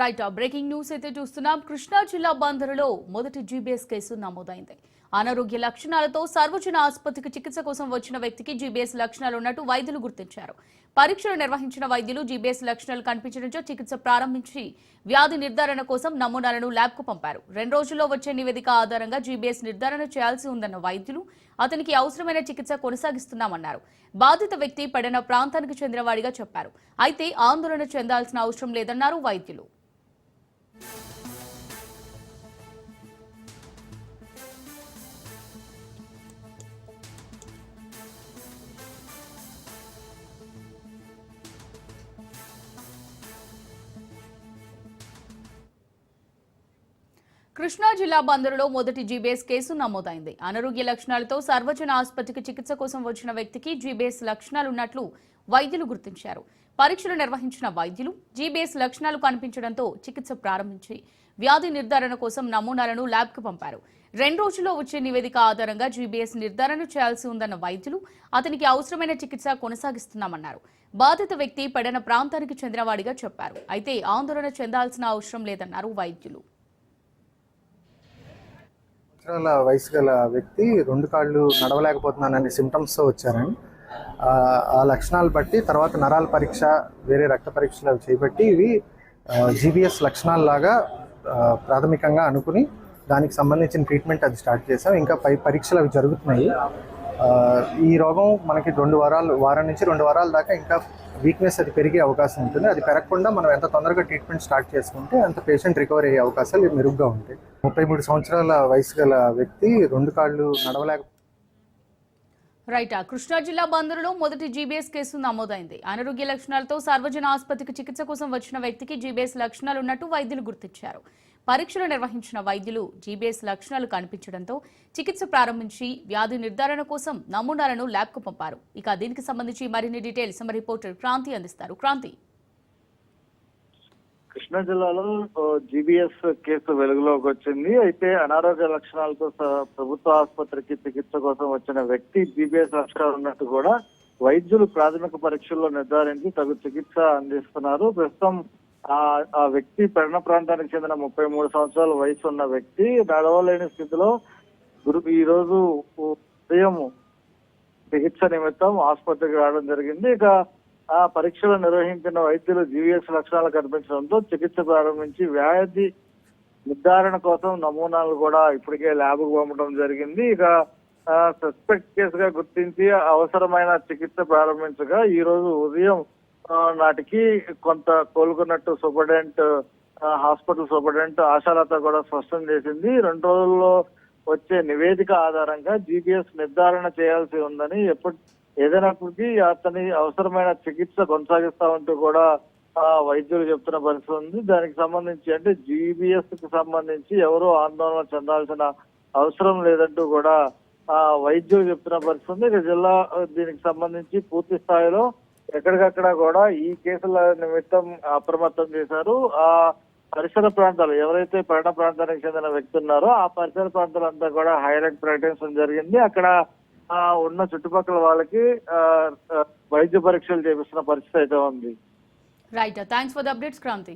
Right breaking news అయితే చూస్తున్నాం. కృష్ణా జిల్లా బందరులో మొదటి జీబీఎస్ కేసు నమోదైంది. అనారోగ్య లక్షణాలతో సర్వజన ఆసుపత్రికి చికిత్స కోసం వచ్చిన వ్యక్తికి జీబీఎస్ లక్షణాలు ఉన్నట్టు వైద్యులు గుర్తించారు. పరీక్షలు నిర్వహించిన వైద్యులు జీబీఎస్ లక్షణాలు కనిపించడంతో చికిత్స ప్రారంభించి వ్యాధి నిర్ధారణ కోసం నమూనాలను ల్యాబ్కు పంపారు. 2 రోజుల్లో వచ్చే నివేదిక ఆధారంగా జీబీఎస్ నిర్ధారణ చేయాల్సి ఉందన్న వైద్యులు అతనికి అవసరమైన చికిత్స కొనసాగిస్తున్నామన్నారు. బాధిత వ్యక్తి పడిన ప్రాంతానికి చెందినవాడిగా చెప్పారు. అయితే ఆందోళన చెందాల్సిన అవసరం లేదన్నారు వైద్యులు. కృష్ణా జిల్లా బందరులో మొదటి జీబీఎస్ కేసు నమోదైంది. అనారోగ్య లక్షణాలతో సర్వజన ఆసుపత్రికి చికిత్స కోసం వచ్చిన వ్యక్తికి జీబీఎస్ లక్షణాలున్నట్లు వైద్యులు గుర్తించారు. పరీక్షలు నిర్వహించిన వైద్యులు జీబీఎస్ లక్షణాలు కనిపించడంతో చికిత్స ప్రారంభించి వ్యాధి నిర్ధారణ కోసం నమూనాలను ల్యాబ్కు పంపారు. 2 రోజుల్లో వచ్చే నివేదిక ఆధారంగా జీబీఎస్ నిర్ధారణ చేయాల్సి ఉందన్న వైద్యులు అతనికి అవసరమైన చికిత్స కొనసాగిస్తున్నామన్నారు. బాధిత వ్యక్తి పడిన ప్రాంతానికి చెందినవాడిగా చెప్పారు. అయితే ఆందోళన చెందాల్సిన అవసరం లేదన్నారు వైద్యులు. వయసు గల వ్యక్తి 2 కాళ్ళు నడవలేకపోతున్నానని సిమ్టమ్స్తో వచ్చారని ఆ లక్షణాలు బట్టి తర్వాత నరాల పరీక్ష వేరే రక్త పరీక్షలు అవి చేపట్టి ఇవి జీబీఎస్ లక్షణాలలాగా ప్రాథమికంగా అనుకుని దానికి సంబంధించిన ట్రీట్మెంట్ అది స్టార్ట్ చేసాం. ఇంకా పరీక్షలు అవి జరుగుతున్నాయి. ఈ రోగం మనకి వారం నుంచి 2 వారాల దాకా ఇంకా వీక్నెస్ అది పెరిగే అవకాశం ఉంటుంది. అది పెరగకుండా మనం ఎంత తొందరగా ట్రీట్మెంట్ స్టార్ట్ చేసుకుంటే అంత పేషెంట్ రికవర్ అయ్యే అవకాశాలు మెరుగ్గా ఉంటాయి. 33 సంవత్సరాల వయసు గల వ్యక్తి 2 కాళ్ళు రైట్ కృష్ణా జిల్లా బందరులో మొదటి జీబీఎస్ కేసు నమోదైంది. అనారోగ్య లక్షణాలతో సర్వజన ఆసుపత్రికి చికిత్స కోసం వచ్చిన వ్యక్తికి జీబీఎస్ లక్షణాలు ఉన్నట్టు వైద్యులు గుర్తించారు. పరీక్షలు నిర్వహించిన వైద్యులు జీబీఎస్ లక్షణాలు కనిపించడంతో చికిత్స ప్రారంభించి వ్యాధి నిర్ధారణ కోసం నమూనాలను ల్యాబ్కు పంపారు. ఇక దీనికి సంబంధించి మరిన్ని డీటెయిల్స్ మా రిపోర్టర్ క్రాంతి అందిస్తారు. క్రాంతి. కృష్ణా జిల్లాలో జీబీఎస్ కేసు వెలుగులోకి వచ్చింది. అయితే అనారోగ్య లక్షణాలతో ప్రభుత్వ ఆసుపత్రికి చికిత్స కోసం వచ్చిన వ్యక్తి జీబీఎస్ లక్షణాలు ఉన్నట్టు కూడా వైద్యులు ప్రాథమిక పరీక్షల్లో నిర్ధారించి తగు చికిత్స అందిస్తున్నారు. ప్రస్తుతం ఆ వ్యక్తి పడిన ప్రాంతానికి చెందిన 33 సంవత్సరాల వయసు ఉన్న వ్యక్తి నడవలేని స్థితిలో ఈ రోజు ఉదయం చికిత్స నిమిత్తం ఆసుపత్రికి రావడం జరిగింది. ఇక ఆ పరీక్షలు నిర్వహించిన వైద్యులు జీవీఎస్ లక్షణాలు కనిపించడంతో చికిత్స ప్రారంభించి వ్యాధి నిర్ధారణ కోసం నమూనాలు కూడా ఇప్పటికే ల్యాబ్కు పంపడం జరిగింది. ఇక సస్పెక్ట్ కేసుగా గుర్తించి అవసరమైన చికిత్స ప్రారంభించగా ఈ రోజు ఉదయం నాటికి కొంత కోలుకున్నట్టు హాస్పిటల్ సూపరింటెండెంట్ ఆశాలత కూడా స్పష్టం చేసింది. 2 రోజుల్లో వచ్చే నివేదిక ఆధారంగా జీబీఎస్ నిర్ధారణ చేయాల్సి ఉందని ఏదైనప్పటికీ అతని అవసరమైన చికిత్స కొనసాగిస్తా ఉంటూ కూడా వైద్యులు చెప్తున్న పరిస్థితి ఉంది. దానికి సంబంధించి అంటే జీబీఎస్ కి సంబంధించి ఎవరూ ఆందోళన చెందాల్సిన అవసరం లేదంటూ కూడా వైద్యులు చెప్తున్న పరిస్థితి ఉంది. ఇక జిల్లా దీనికి సంబంధించి పూర్తి స్థాయిలో ఎక్కడికక్కడ కూడా ఈ కేసుల నిమిత్తం అప్రమత్తం చేశారు. ఆ పరిసర ప్రాంతాలు ఎవరైతే పడిన ప్రాంతానికి చెందిన వ్యక్తి ఉన్నారో ఆ పరిసర ప్రాంతాలంతా కూడా హై అలర్ట్ ప్రకటించడం జరిగింది. అక్కడ ఉన్న చుట్టుపక్కల వాళ్ళకి వైద్య పరీక్షలు చేపిస్తున్న పరిస్థితి అయితే ఉంది. Right thanks for the updates Kranti.